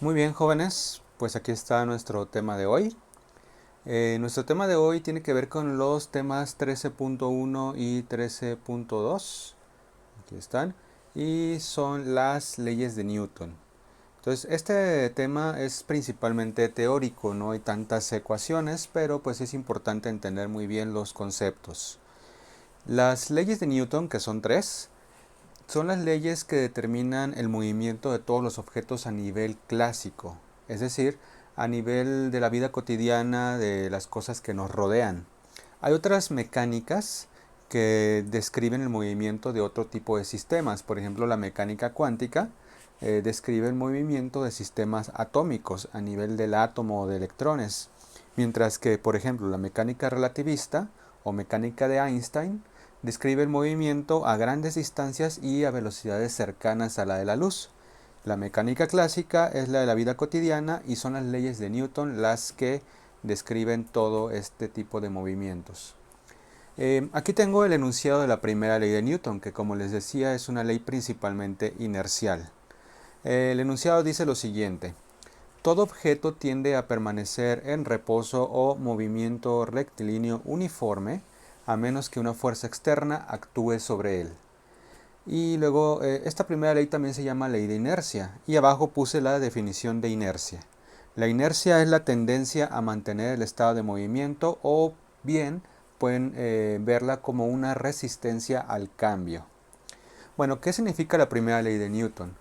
Muy bien, jóvenes, pues aquí está nuestro tema de hoy. Nuestro tema de hoy tiene que ver con los temas 13.1 y 13.2. Aquí están. Y son las leyes de Newton. Entonces, este tema es principalmente teórico, no hay tantas ecuaciones, pero pues es importante entender muy bien los conceptos. Las leyes de Newton, que son tres, son las leyes que determinan el movimiento de todos los objetos a nivel clásico, es decir, a nivel de la vida cotidiana, de las cosas que nos rodean. Hay otras mecánicas que describen el movimiento de otro tipo de sistemas, por ejemplo la mecánica cuántica describe el movimiento de sistemas atómicos a nivel del átomo o de electrones, mientras que por ejemplo la mecánica relativista o mecánica de Einstein describe el movimiento a grandes distancias y a velocidades cercanas a la de la luz. La mecánica clásica es la de la vida cotidiana y son las leyes de Newton las que describen todo este tipo de movimientos. Aquí tengo el enunciado de la primera ley de Newton, que como les decía es una ley principalmente inercial. El enunciado dice lo siguiente: todo objeto tiende a permanecer en reposo o movimiento rectilíneo uniforme a menos que una fuerza externa actúe sobre él. Y luego esta primera ley también se llama ley de inercia y abajo puse la definición de inercia. La inercia es la tendencia a mantener el estado de movimiento o bien pueden verla como una resistencia al cambio. Bueno, ¿qué significa la primera ley de Newton?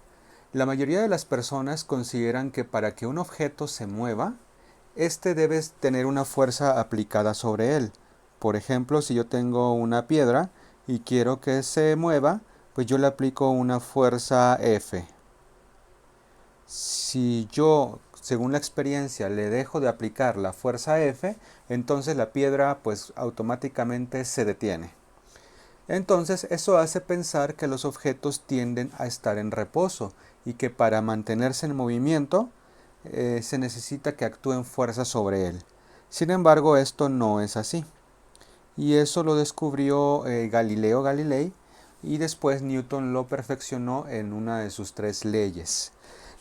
La mayoría de las personas consideran que para que un objeto se mueva, este debe tener una fuerza aplicada sobre él. Por ejemplo, si yo tengo una piedra y quiero que se mueva, pues yo le aplico una fuerza F. Si yo, según la experiencia, le dejo de aplicar la fuerza F, entonces la piedra pues automáticamente se detiene. Entonces eso hace pensar que los objetos tienden a estar en reposo y que para mantenerse en movimiento se necesita que actúen fuerzas sobre él. Sin embargo, esto no es así. Y eso lo descubrió Galileo Galilei y después Newton lo perfeccionó en una de sus tres leyes.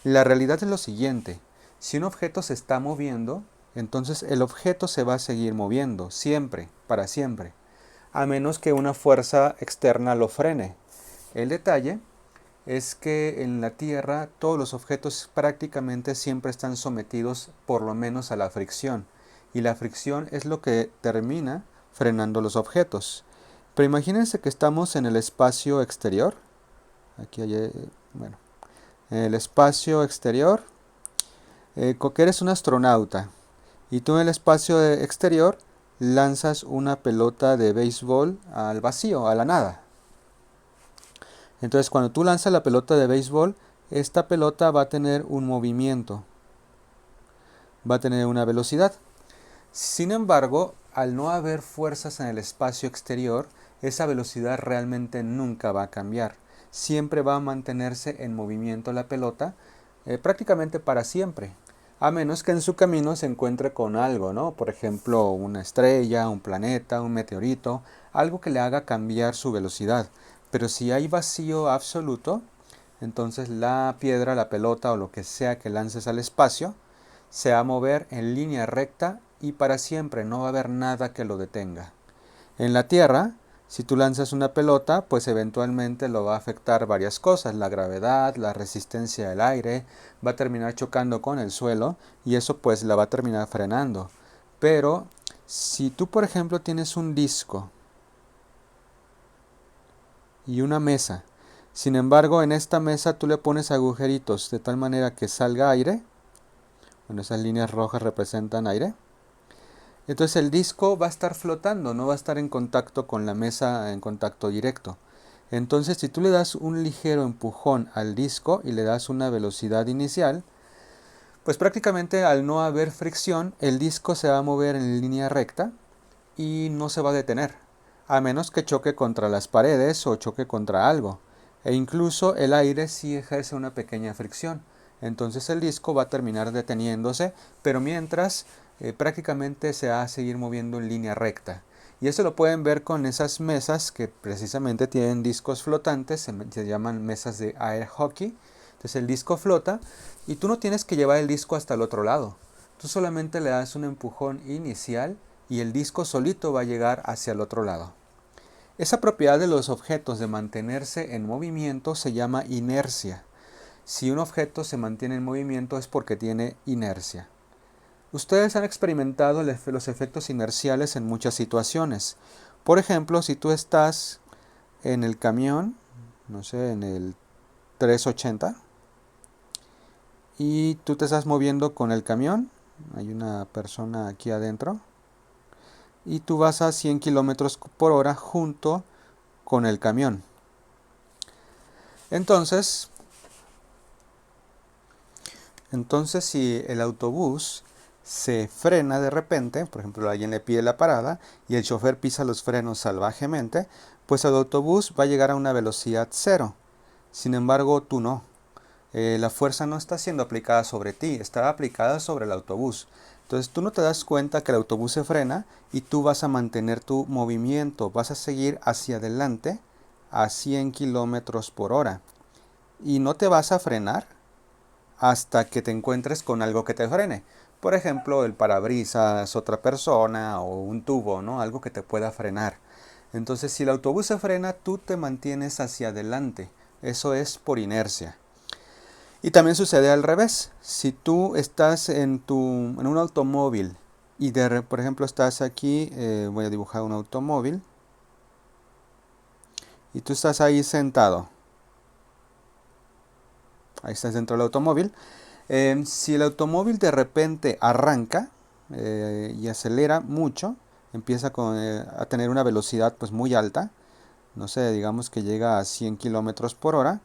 La realidad es lo siguiente: si un objeto se está moviendo, entonces el objeto se va a seguir moviendo, siempre, para siempre, a menos que una fuerza externa lo frene. El detalle es que en la Tierra todos los objetos prácticamente siempre están sometidos por lo menos a la fricción, y la fricción es lo que termina frenando los objetos. Pero imagínense que estamos en el espacio exterior, aquí hay, bueno, en el espacio exterior, que eres un astronauta, y tú en el espacio exterior lanzas una pelota de béisbol al vacío, a la nada. Entonces cuando tú lanzas la pelota de béisbol, esta pelota va a tener un movimiento, va a tener una velocidad. Sin embargo, al no haber fuerzas en el espacio exterior, esa velocidad realmente nunca va a cambiar. Siempre va a mantenerse en movimiento la pelota, prácticamente para siempre. A menos que en su camino se encuentre con algo, ¿no? Por ejemplo, una estrella, un planeta, un meteorito, algo que le haga cambiar su velocidad. Pero si hay vacío absoluto, entonces la piedra, la pelota o lo que sea que lances al espacio se va a mover en línea recta y para siempre, no va a haber nada que lo detenga. En la Tierra, si tú lanzas una pelota, pues eventualmente lo va a afectar varias cosas: la gravedad, la resistencia del aire, va a terminar chocando con el suelo y eso pues la va a terminar frenando. Pero si tú por ejemplo tienes un disco y una mesa, sin embargo en esta mesa tú le pones agujeritos de tal manera que salga aire, bueno, esas líneas rojas representan aire, entonces el disco va a estar flotando, no va a estar en contacto con la mesa en contacto directo. Entonces si tú le das un ligero empujón al disco y le das una velocidad inicial, pues prácticamente al no haber fricción, el disco se va a mover en línea recta y no se va a detener, a menos que choque contra las paredes o choque contra algo. E incluso el aire sí ejerce una pequeña fricción. Entonces el disco va a terminar deteniéndose, pero mientras prácticamente se va a seguir moviendo en línea recta. Y eso lo pueden ver con esas mesas que precisamente tienen discos flotantes, se llaman mesas de air hockey, Entonces el disco flota y tú no tienes que llevar el disco hasta el otro lado. Tú solamente le das un empujón inicial y el disco solito va a llegar hacia el otro lado. Esa propiedad de los objetos de mantenerse en movimiento se llama inercia. Si un objeto se mantiene en movimiento es porque tiene inercia. Ustedes han experimentado los efectos inerciales en muchas situaciones. Por ejemplo, si tú estás en el camión, no sé, en el 380, y tú te estás moviendo con el camión, hay una persona aquí adentro, y tú vas a 100 kilómetros por hora junto con el camión. Entonces, si el autobús se frena de repente, por ejemplo, alguien le pide la parada y el chofer pisa los frenos salvajemente, pues el autobús va a llegar a una velocidad cero. Sin embargo, tú no. La fuerza no está siendo aplicada sobre ti, está aplicada sobre el autobús. Entonces tú no te das cuenta que el autobús se frena y tú vas a mantener tu movimiento, vas a seguir hacia adelante a 100 kilómetros por hora y no te vas a frenar hasta que te encuentres con algo que te frene. Por ejemplo, el parabrisas, otra persona o un tubo, ¿no? Algo que te pueda frenar. Entonces, si el autobús se frena, tú te mantienes hacia adelante. Eso es por inercia. Y también sucede al revés. Si tú estás en un automóvil y por ejemplo estás aquí, voy a dibujar un automóvil, y tú estás ahí sentado. Ahí estás dentro del automóvil. Si el automóvil de repente arranca y acelera mucho, empieza a tener una velocidad pues muy alta, no sé, digamos que llega a 100 kilómetros por hora,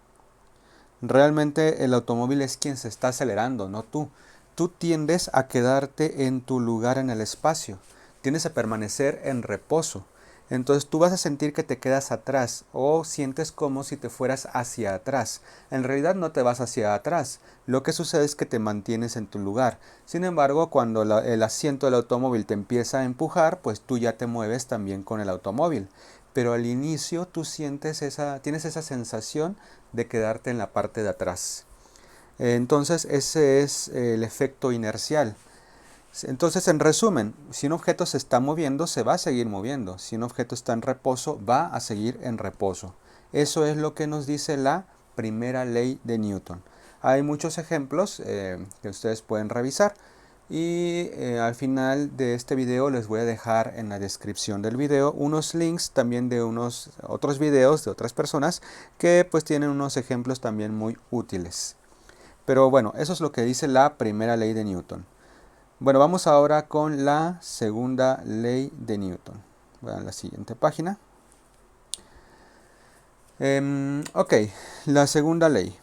realmente el automóvil es quien se está acelerando, no tú. Tú tiendes a quedarte en tu lugar en el espacio, tiendes a permanecer en reposo. Entonces tú vas a sentir que te quedas atrás o sientes como si te fueras hacia atrás. En realidad no te vas hacia atrás, lo que sucede es que te mantienes en tu lugar. Sin embargo, cuando el asiento del automóvil te empieza a empujar, pues tú ya te mueves también con el automóvil. Pero al inicio tú tienes esa sensación de quedarte en la parte de atrás. Entonces ese es el efecto inercial. Entonces, en resumen, si un objeto se está moviendo, se va a seguir moviendo. Si un objeto está en reposo, va a seguir en reposo. Eso es lo que nos dice la primera ley de Newton. Hay muchos ejemplos que ustedes pueden revisar y al final de este video les voy a dejar en la descripción del video unos links también de unos otros videos de otras personas que pues tienen unos ejemplos también muy útiles. Pero bueno, eso es lo que dice la primera ley de Newton. Bueno, vamos ahora con la segunda ley de Newton. Voy a la siguiente página. Ok, la segunda ley.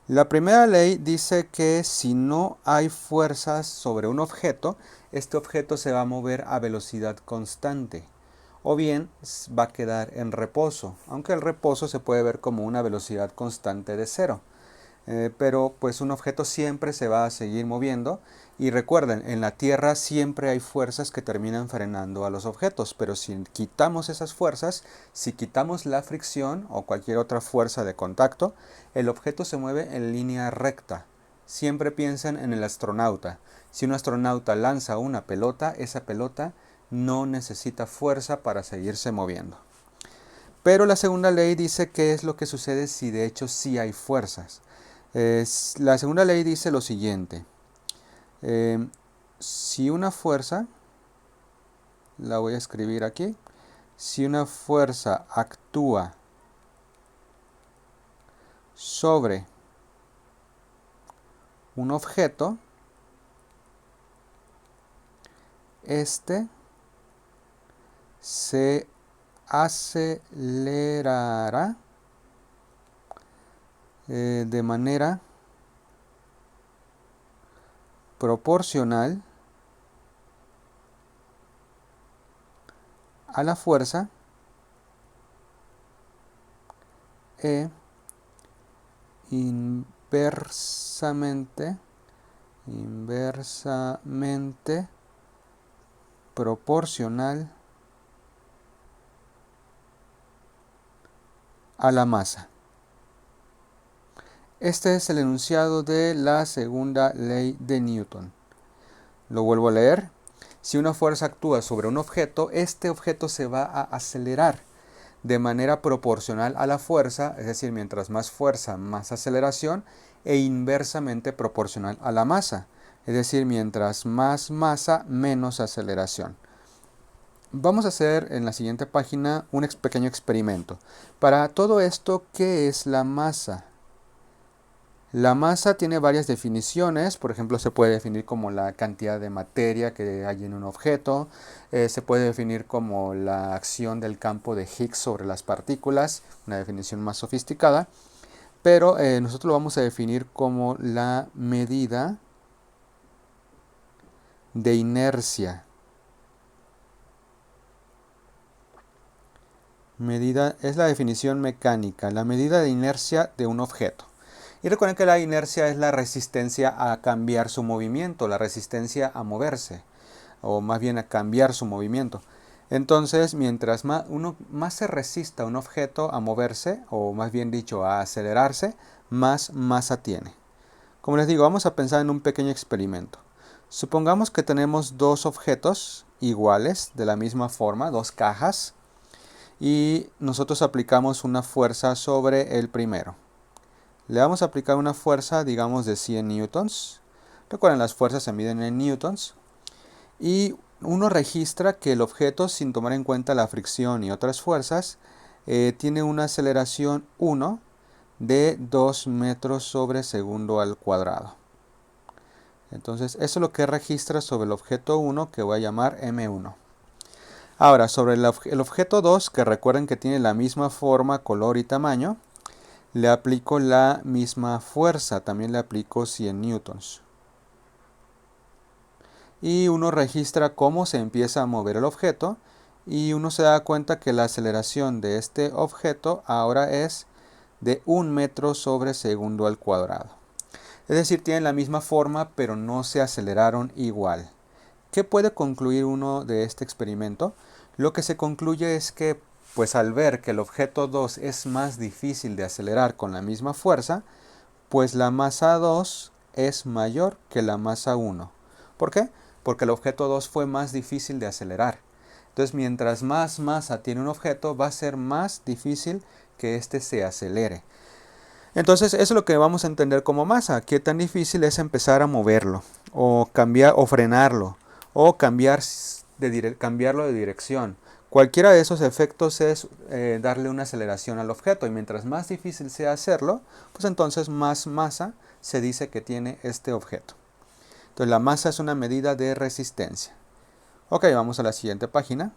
La primera ley dice que si no hay fuerzas sobre un objeto, este objeto se va a mover a velocidad constante. O bien va a quedar en reposo, aunque el reposo se puede ver como una velocidad constante de cero. Pero pues un objeto siempre se va a seguir moviendo y recuerden, en la Tierra siempre hay fuerzas que terminan frenando a los objetos, pero si quitamos esas fuerzas, si quitamos la fricción o cualquier otra fuerza de contacto, el objeto se mueve en línea recta. Siempre piensen en el astronauta. Si un astronauta lanza una pelota, esa pelota no necesita fuerza para seguirse moviendo. Pero la segunda ley dice qué es lo que sucede si de hecho sí hay fuerzas. La segunda ley dice lo siguiente. Si una fuerza, la voy a escribir aquí, si una fuerza actúa sobre un objeto, este se acelerará de manera proporcional a la fuerza e inversamente proporcional a la masa. Este es el enunciado de la segunda ley de Newton. Lo vuelvo a leer. Si una fuerza actúa sobre un objeto, este objeto se va a acelerar de manera proporcional a la fuerza, es decir, mientras más fuerza, más aceleración, e inversamente proporcional a la masa, es decir, mientras más masa, menos aceleración. Vamos a hacer en la siguiente página un pequeño experimento. Para todo esto, ¿qué es la masa? La masa tiene varias definiciones, por ejemplo, se puede definir como la cantidad de materia que hay en un objeto, se puede definir como la acción del campo de Higgs sobre las partículas, una definición más sofisticada, pero nosotros lo vamos a definir como la medida de inercia. Medida es la definición mecánica, la medida de inercia de un objeto. Y recuerden que la inercia es la resistencia a cambiar su movimiento, la resistencia a moverse, o más bien a cambiar su movimiento. Entonces, mientras más se resista un objeto a moverse, o más bien dicho, a acelerarse, más masa tiene. Como les digo, vamos a pensar en un pequeño experimento. Supongamos que tenemos dos objetos iguales, de la misma forma, dos cajas, y nosotros aplicamos una fuerza sobre el primero. Le vamos a aplicar una fuerza, digamos, de 100 newtons. Recuerden, las fuerzas se miden en newtons. Y uno registra que el objeto, sin tomar en cuenta la fricción y otras fuerzas, tiene una aceleración 1 de 2 metros sobre segundo al cuadrado. Entonces, eso es lo que registra sobre el objeto 1, que voy a llamar M1. Ahora, sobre el objeto 2, que recuerden que tiene la misma forma, color y tamaño, le aplico la misma fuerza, también le aplico 100 newtons. Y uno registra cómo se empieza a mover el objeto y uno se da cuenta que la aceleración de este objeto ahora es de 1 metro sobre segundo al cuadrado. Es decir, tienen la misma forma, pero no se aceleraron igual. ¿Qué puede concluir uno de este experimento? Lo que se concluye es que, pues al ver que el objeto 2 es más difícil de acelerar con la misma fuerza, pues la masa 2 es mayor que la masa 1. ¿Por qué? Porque el objeto 2 fue más difícil de acelerar. Entonces, mientras más masa tiene un objeto, va a ser más difícil que éste se acelere. Entonces, eso es lo que vamos a entender como masa. ¿Qué tan difícil es empezar a moverlo? O cambiar, o frenarlo, o cambiarlo de dirección. Cualquiera de esos efectos es darle una aceleración al objeto, y mientras más difícil sea hacerlo, pues entonces más masa se dice que tiene este objeto. Entonces la masa es una medida de resistencia. Ok, vamos a la siguiente página.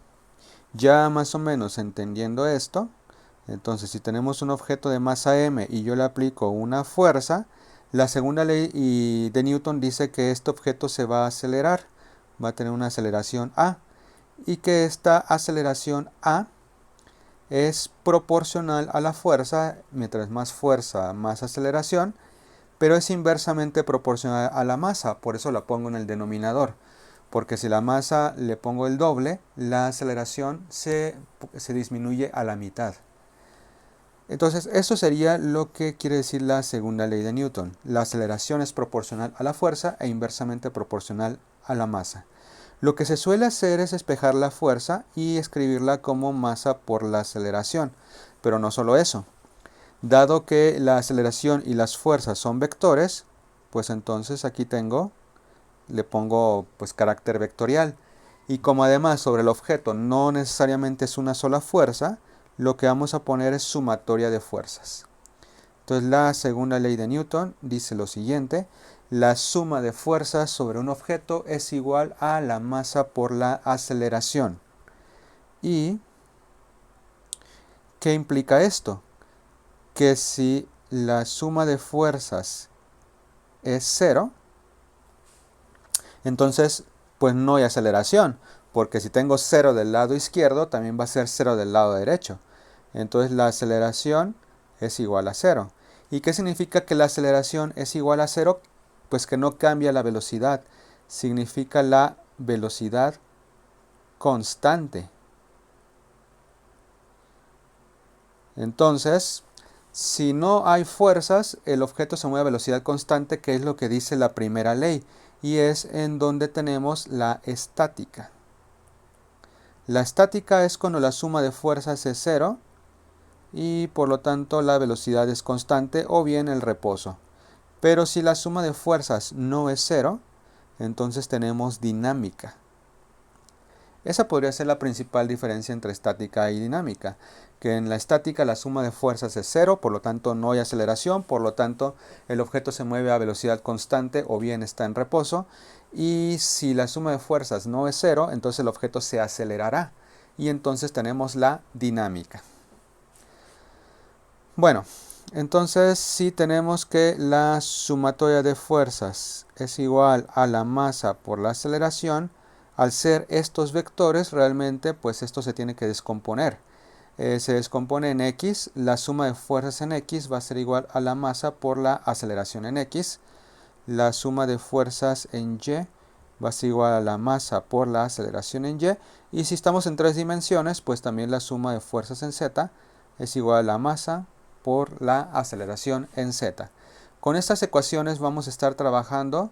Ya más o menos entendiendo esto, entonces si tenemos un objeto de masa m y yo le aplico una fuerza, la segunda ley de Newton dice que este objeto se va a acelerar, va a tener una aceleración a, y que esta aceleración a es proporcional a la fuerza, mientras más fuerza, más aceleración, pero es inversamente proporcional a la masa, por eso la pongo en el denominador, porque si la masa le pongo el doble, la aceleración se disminuye a la mitad. Entonces, eso sería lo que quiere decir la segunda ley de Newton. La aceleración es proporcional a la fuerza e inversamente proporcional a la masa. Lo que se suele hacer es espejar la fuerza y escribirla como masa por la aceleración. Pero no solo eso. Dado que la aceleración y las fuerzas son vectores, pues entonces aquí le pongo pues carácter vectorial. Y como además sobre el objeto no necesariamente es una sola fuerza, lo que vamos a poner es sumatoria de fuerzas. Entonces la segunda ley de Newton dice lo siguiente: la suma de fuerzas sobre un objeto es igual a la masa por la aceleración. ¿Y qué implica esto? Que si la suma de fuerzas es 0, entonces pues no hay aceleración, porque si tengo 0 del lado izquierdo, también va a ser 0 del lado derecho. Entonces la aceleración es igual a 0. ¿Y qué significa que la aceleración es igual a 0? Pues que no cambia la velocidad. Significa la velocidad constante. Entonces, Si no hay fuerzas, el objeto se mueve a velocidad constante, que es lo que dice la primera ley, y es en donde tenemos la estática. La estática es cuando la suma de fuerzas es cero y por lo tanto la velocidad es constante, o bien el reposo. Pero si la suma de fuerzas no es cero, entonces tenemos dinámica. Esa podría ser la principal diferencia entre estática y dinámica, que en la estática la suma de fuerzas es cero, por lo tanto no hay aceleración, por lo tanto el objeto se mueve a velocidad constante o bien está en reposo, y si la suma de fuerzas no es cero, entonces el objeto se acelerará, y entonces tenemos la dinámica. Bueno, entonces si tenemos que la sumatoria de fuerzas es igual a la masa por la aceleración, al ser estos vectores, realmente pues esto se tiene que descomponer. Se descompone en x, la suma de fuerzas en x va a ser igual a la masa por la aceleración en x. La suma de fuerzas en y va a ser igual a la masa por la aceleración en y. Y si estamos en tres dimensiones, pues también la suma de fuerzas en z es igual a la masa por la aceleración en z. Con estas ecuaciones vamos a estar trabajando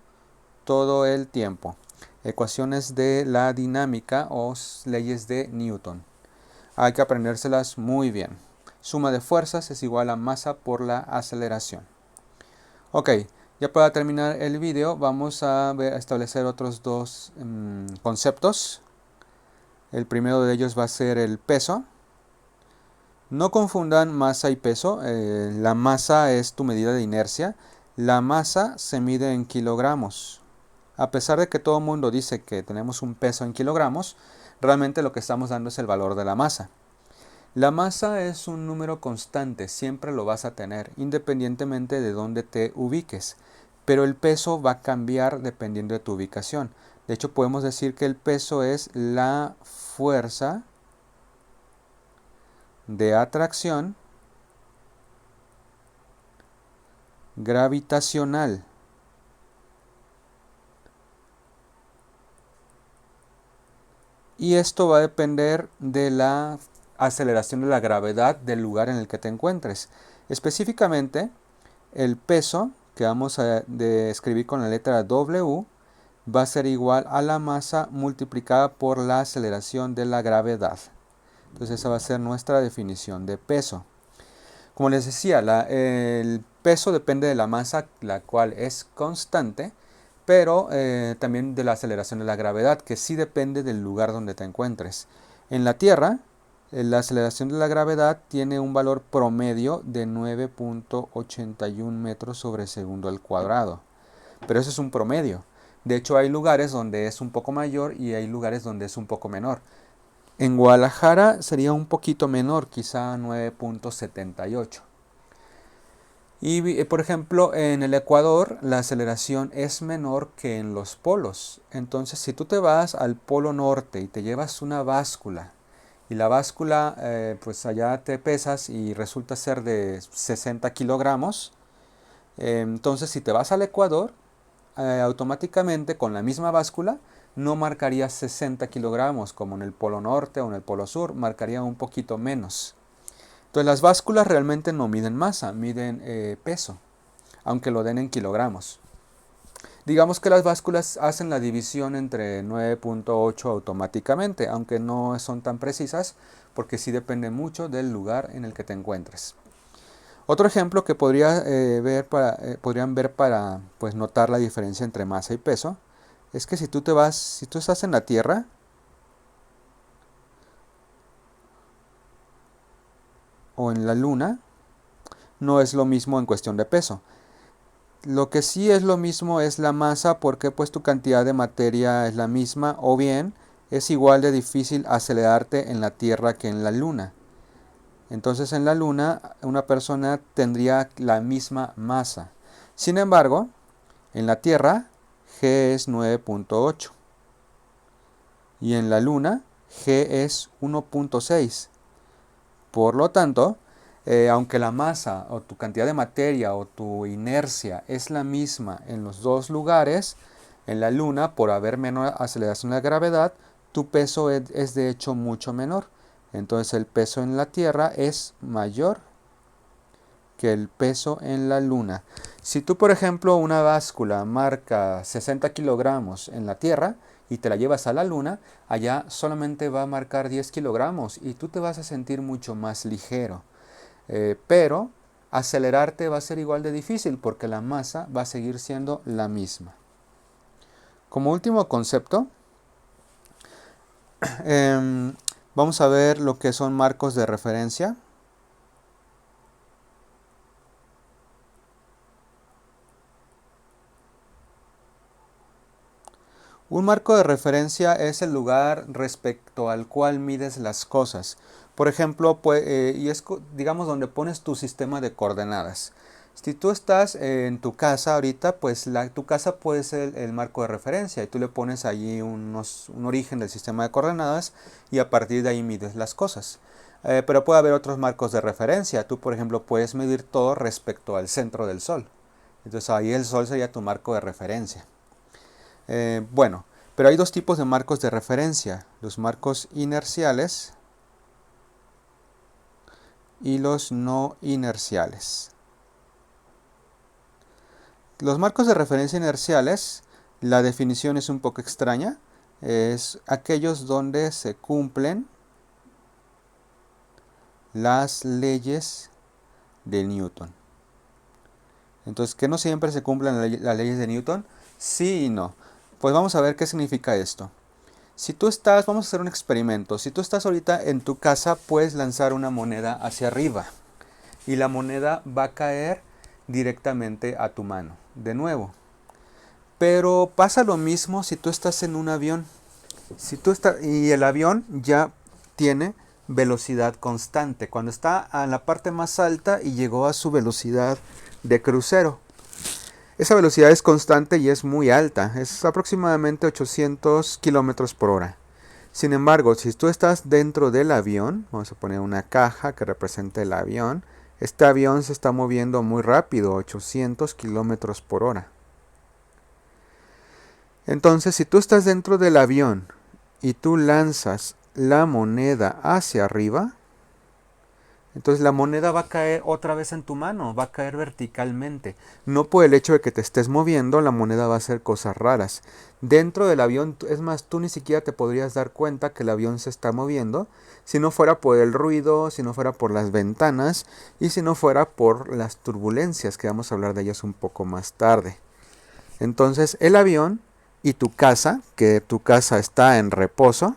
todo el tiempo. Ecuaciones de la dinámica o leyes de Newton. Hay que aprendérselas muy bien. Suma de fuerzas es igual a masa por la aceleración. Ok, ya para terminar el video vamos a establecer otros dos conceptos. El primero de ellos va a ser el peso. No confundan masa y peso. La masa es tu medida de inercia. La masa se mide en kilogramos. A pesar de que todo el mundo dice que tenemos un peso en kilogramos, realmente lo que estamos dando es el valor de la masa. La masa es un número constante, siempre lo vas a tener, independientemente de dónde te ubiques. Pero el peso va a cambiar dependiendo de tu ubicación. De hecho, podemos decir que el peso es la fuerza de atracción gravitacional. Y esto va a depender de la aceleración de la gravedad del lugar en el que te encuentres. Específicamente, el peso, que vamos a describir con la letra W, va a ser igual a la masa multiplicada por la aceleración de la gravedad. Entonces esa va a ser nuestra definición de peso. Como les decía, el peso depende de la masa, la cual es constante, pero también de la aceleración de la gravedad, que sí depende del lugar donde te encuentres. En la Tierra, la aceleración de la gravedad tiene un valor promedio de 9.81 metros sobre segundo al cuadrado. Pero eso es un promedio. De hecho, hay lugares donde es un poco mayor y hay lugares donde es un poco menor. En Guadalajara sería un poquito menor, quizá 9.78. Y por ejemplo, en el Ecuador la aceleración es menor que en los polos. Entonces, si tú te vas al polo norte y te llevas una báscula, y la báscula, pues allá te pesas y resulta ser de 60 kilogramos, entonces si te vas al Ecuador, automáticamente con la misma báscula no marcaría 60 kilogramos como en el polo norte o en el polo sur, marcaría un poquito menos. Entonces las básculas realmente no miden masa, miden peso, aunque lo den en kilogramos. Digamos que las básculas hacen la división entre 9.8 automáticamente, aunque no son tan precisas, porque sí depende mucho del lugar en el que te encuentres. Otro ejemplo que podrían ver para pues, notar la diferencia entre masa y peso, es que si tú estás en la Tierra, o en la Luna, no es lo mismo en cuestión de peso. Lo que sí es lo mismo es la masa, porque pues tu cantidad de materia es la misma, o bien es igual de difícil acelerarte en la Tierra que en la Luna. Entonces en la Luna una persona tendría la misma masa. Sin embargo, en la Tierra G es 9.8 y en la Luna G es 1.6. Por lo tanto, aunque la masa o tu cantidad de materia o tu inercia es la misma en los dos lugares, en la Luna, por haber menor aceleración de la gravedad, tu peso es de hecho mucho menor. Entonces el peso en la Tierra es mayor que el peso en la Luna. Si tú, por ejemplo, una báscula marca 60 kilogramos en la Tierra y te la llevas a la Luna, allá solamente va a marcar 10 kilogramos y tú te vas a sentir mucho más ligero. Pero acelerarte va a ser igual de difícil porque la masa va a seguir siendo la misma. Como último concepto, vamos a ver lo que son marcos de referencia. Un marco de referencia es el lugar respecto al cual mides las cosas. Por ejemplo, y es digamos donde pones tu sistema de coordenadas. Si tú estás en tu casa ahorita, pues tu casa puede ser el marco de referencia y tú le pones allí un origen del sistema de coordenadas y a partir de ahí mides las cosas. Pero puede haber otros marcos de referencia. Tú, por ejemplo, puedes medir todo respecto al centro del Sol. Entonces ahí el Sol sería tu marco de referencia. Bueno, pero hay dos tipos de marcos de referencia, los marcos inerciales y los no inerciales. Los marcos de referencia inerciales, la definición es un poco extraña, es aquellos donde se cumplen las leyes de Newton. Entonces, ¿que no siempre se cumplen las leyes de Newton? Sí y no. Pues vamos a ver qué significa esto. Si tú estás, vamos a hacer un experimento. Si tú estás ahorita en tu casa, puedes lanzar una moneda hacia arriba. Y la moneda va a caer directamente a tu mano. De nuevo. Pero pasa lo mismo si tú estás en un avión. Y el avión ya tiene velocidad constante. Cuando está a la parte más alta y llegó a su velocidad de crucero. Esa velocidad es constante y es muy alta, es aproximadamente 800 kilómetros por hora. Sin embargo, si tú estás dentro del avión, vamos a poner una caja que represente el avión, este avión se está moviendo muy rápido, 800 kilómetros por hora. Entonces, si tú estás dentro del avión y tú lanzas la moneda hacia arriba, entonces la moneda va a caer otra vez en tu mano, va a caer verticalmente. No por el hecho de que te estés moviendo, la moneda va a hacer cosas raras. Dentro del avión, es más, tú ni siquiera te podrías dar cuenta que el avión se está moviendo si no fuera por el ruido, si no fuera por las ventanas y si no fuera por las turbulencias, que vamos a hablar de ellas un poco más tarde. Entonces el avión y tu casa, que tu casa está en reposo,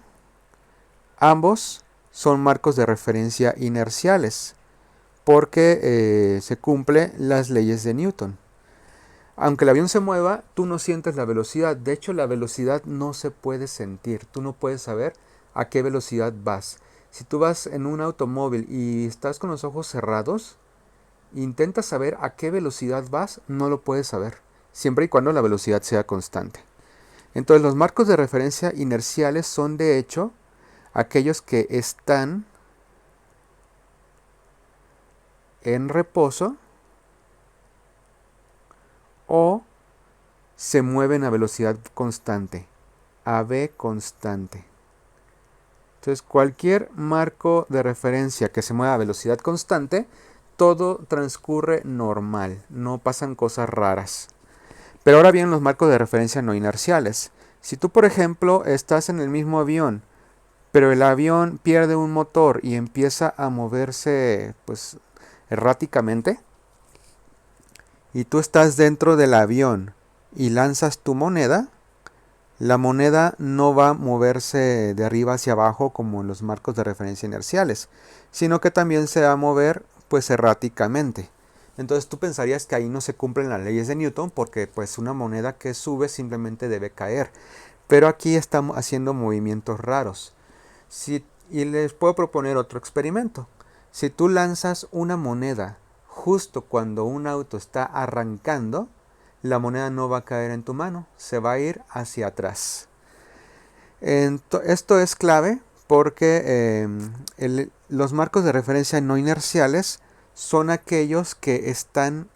ambos son marcos de referencia inerciales porque se cumplen las leyes de Newton. Aunque el avión se mueva, tú no sientes la velocidad. De hecho, la velocidad no se puede sentir. Tú no puedes saber a qué velocidad vas. Si tú vas en un automóvil y estás con los ojos cerrados, intentas saber a qué velocidad vas, no lo puedes saber, siempre y cuando la velocidad sea constante. Entonces, los marcos de referencia inerciales son de hecho aquellos que están en reposo o se mueven a velocidad constante, AB constante. Entonces, cualquier marco de referencia que se mueva a velocidad constante, todo transcurre normal, no pasan cosas raras. Pero ahora vienen los marcos de referencia no inerciales. Si tú, por ejemplo, estás en el mismo avión, pero el avión pierde un motor y empieza a moverse pues erráticamente, y tú estás dentro del avión y lanzas tu moneda, la moneda no va a moverse de arriba hacia abajo como en los marcos de referencia inerciales, sino que también se va a mover pues erráticamente. Entonces tú pensarías que ahí no se cumplen las leyes de Newton porque pues una moneda que sube simplemente debe caer. Pero aquí estamos haciendo movimientos raros. Y les puedo proponer otro experimento. Si tú lanzas una moneda justo cuando un auto está arrancando, la moneda no va a caer en tu mano, se va a ir hacia atrás. Esto es clave porque los marcos de referencia no inerciales son aquellos que están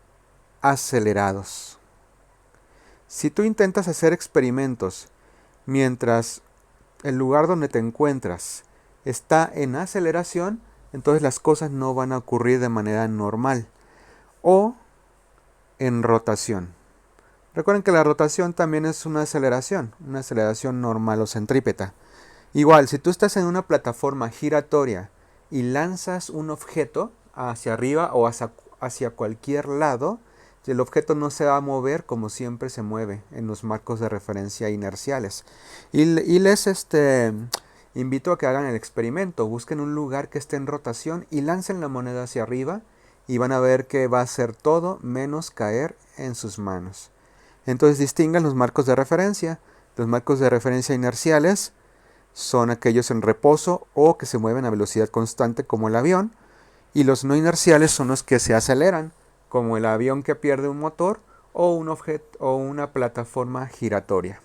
acelerados. Si tú intentas hacer experimentos mientras el lugar donde te encuentras está en aceleración, entonces las cosas no van a ocurrir de manera normal. o en rotación. Recuerden que la rotación también es una aceleración normal o centrípeta. Igual, si tú estás en una plataforma giratoria y lanzas un objeto hacia arriba o hacia cualquier lado, el objeto no se va a mover como siempre se mueve en los marcos de referencia inerciales. Y les invito a que hagan el experimento, busquen un lugar que esté en rotación y lancen la moneda hacia arriba y van a ver que va a ser todo menos caer en sus manos. Entonces distingan los marcos de referencia. Los marcos de referencia inerciales son aquellos en reposo o que se mueven a velocidad constante como el avión, y los no inerciales son los que se aceleran, como el avión que pierde un motor o un objeto o una plataforma giratoria.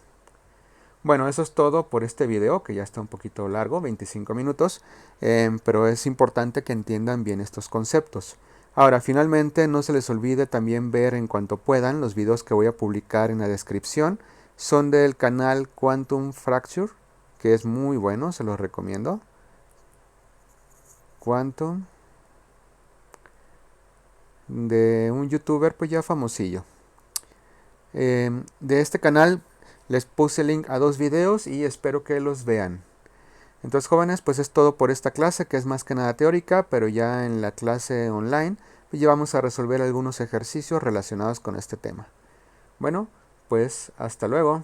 Bueno, eso es todo por este video, que ya está un poquito largo, 25 minutos, pero es importante que entiendan bien estos conceptos. Ahora, finalmente, no se les olvide también ver en cuanto puedan los videos que voy a publicar en la descripción. Son del canal Quantum Fracture, que es muy bueno, se los recomiendo. Quantum, de un youtuber pues ya famosillo. De este canal les puse el link a 2 videos y espero que los vean. Entonces, jóvenes, pues es todo por esta clase, que es más que nada teórica, pero ya en la clase online pues ya vamos a resolver algunos ejercicios relacionados con este tema. Bueno, pues hasta luego.